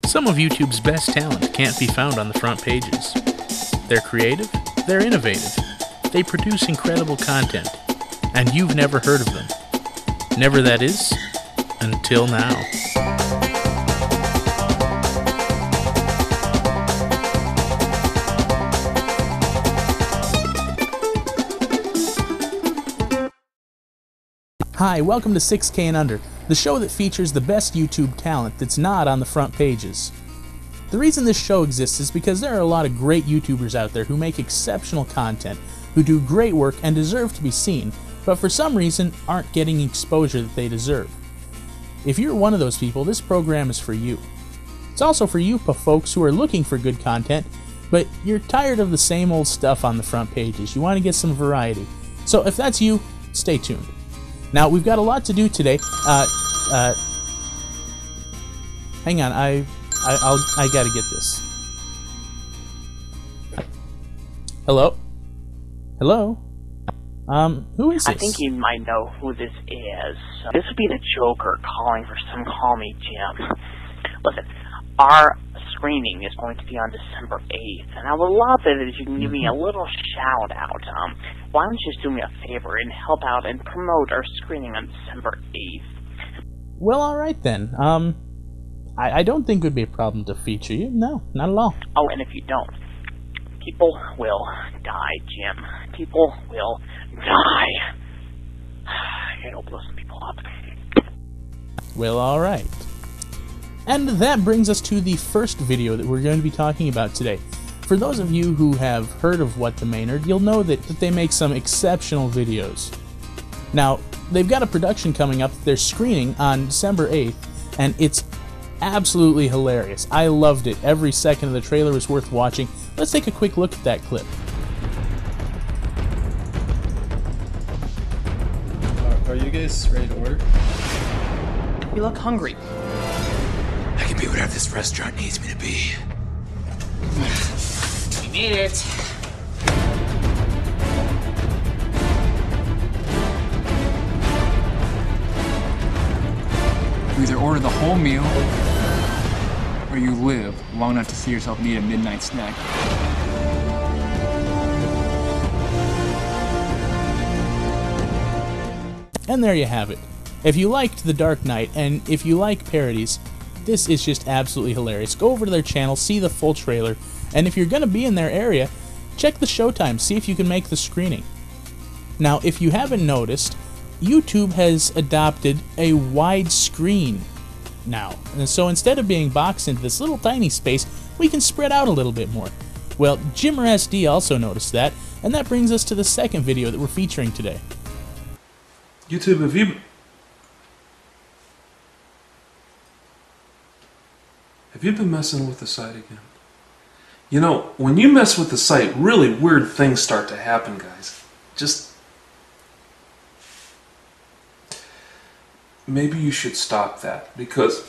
Some of YouTube's best talent can't be found on the front pages. They're creative, they're innovative, they produce incredible content, and you've never heard of them. Never, that is, until now. Hi, welcome to 6K and Under, the show that features the best YouTube talent that's not on the front pages. The reason this show exists is because there are a lot of great YouTubers out there who make exceptional content, who do great work and deserve to be seen, but for some reason aren't getting exposure that they deserve. If you're one of those people, this program is for you. It's also for you folks who are looking for good content, but you're tired of the same old stuff on the front pages. You want to get some variety. So if that's you, stay tuned. Now, we've got a lot to do today. Hang on, I gotta get this. Hello? Hello? Who is this? I think you might know who this is. This would be the Joker calling for Some Call Me Jim. Listen, our screening is going to be on December 8th, and I would love it if you can give me a little shout out. Why don't you just do me a favor and help out and promote our screening on December 8th? Well, alright then. I don't think it would be a problem to feature you. No, not at all. Oh, and if you don't, people will die, Jim. People will die. It'll blow some people up. Well, alright. And that brings us to the first video that we're going to be talking about today. For those of you who have heard of What the Maynard, you'll know that they make some exceptional videos. Now, they've got a production coming up that they're screening on December 8th, and it's absolutely hilarious. I loved it. Every second of the trailer was worth watching. Let's take a quick look at that clip. Are you guys ready to order? You look hungry. I can be whatever this restaurant needs me to be. We made it. You either order the whole meal, or you live long enough to see yourself need a midnight snack. And there you have it. If you liked The Dark Knight, and if you like parodies, this is just absolutely hilarious. Go over to their channel, see the full trailer, and if you're going to be in their area, check the showtime, see if you can make the screening. Now, if you haven't noticed, YouTube has adopted a widescreen now. And so instead of being boxed into this little tiny space, we can spread out a little bit more. Well, JimmerSD also noticed that, and that brings us to the second video that we're featuring today. YouTube, have you been messing with the site again? You know, when you mess with the site, really weird things start to happen, guys. Just maybe you should stop that, because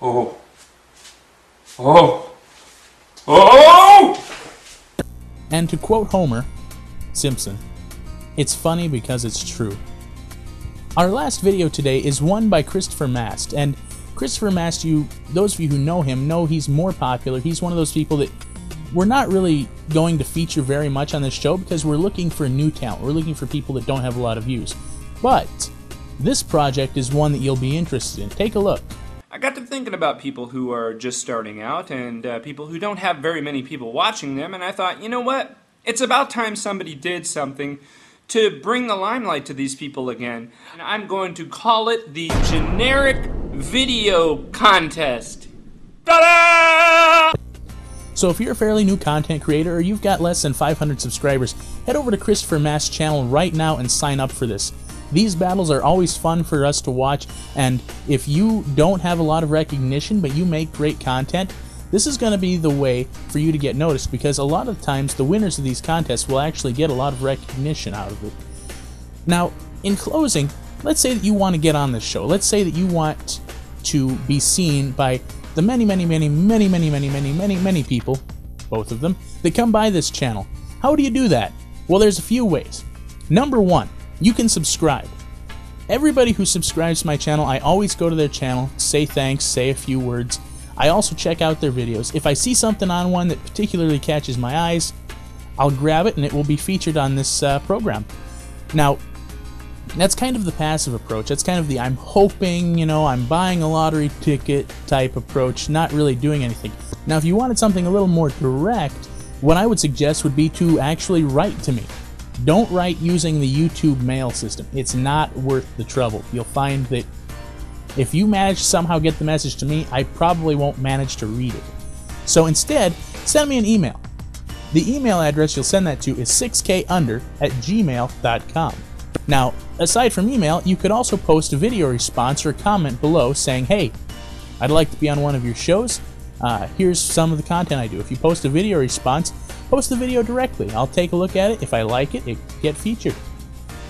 oh And to quote Homer Simpson, it's funny because it's true. Our last video today is one by ChristopherMast, and ChristopherMast, those of you who know him know he's more popular. He's one of those people that we're not really going to feature very much on this show because we're looking for new talent. We're looking for people that don't have a lot of views. But this project is one that you'll be interested in. Take a look. I got to thinking about people who are just starting out and people who don't have very many people watching them, and I thought, you know what? It's about time somebody did something to bring the limelight to these people again. And I'm going to call it the Generic Video Contest. Ta-da! So if you're a fairly new content creator or you've got less than 500 subscribers, head over to ChristopherMast's channel right now and sign up for this. These battles are always fun for us to watch, and if you don't have a lot of recognition but you make great content, this is going to be the way for you to get noticed, because a lot of times the winners of these contests will actually get a lot of recognition out of it. Now, in closing, let's say that you want to get on this show. Let's say that you want to be seen by the many people, both of them, that come by this channel. How do you do that? Well, there's a few ways. Number one, you can subscribe. Everybody who subscribes to my channel, I always go to their channel, say thanks, say a few words. I also check out their videos. If I see something on one that particularly catches my eyes, I'll grab it and it will be featured on this program. Now, that's kind of the passive approach. That's kind of the I'm hoping, you know, I'm buying a lottery ticket type approach, not really doing anything. Now, if you wanted something a little more direct, what I would suggest would be to actually write to me. Don't write using the YouTube mail system. It's not worth the trouble. You'll find that if you manage to somehow get the message to me, I probably won't manage to read it. So instead, send me an email. The email address you'll send that to is 6kunder@gmail.com. Now, aside from email, you could also post a video response or a comment below saying, hey, I'd like to be on one of your shows. Here's some of the content I do. If you post a video response, post the video directly. I'll take a look at it. If I like it, it can get featured.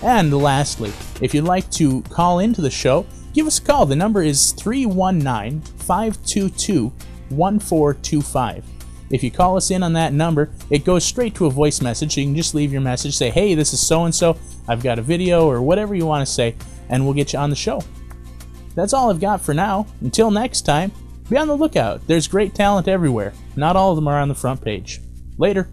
And lastly, if you'd like to call into the show, give us a call. The number is 319-522-1425. If you call us in on that number, it goes straight to a voice message. So you can just leave your message, say, hey, this is so-and-so, I've got a video, or whatever you want to say, and we'll get you on the show. That's all I've got for now. Until next time, be on the lookout. There's great talent everywhere. Not all of them are on the front page. Later.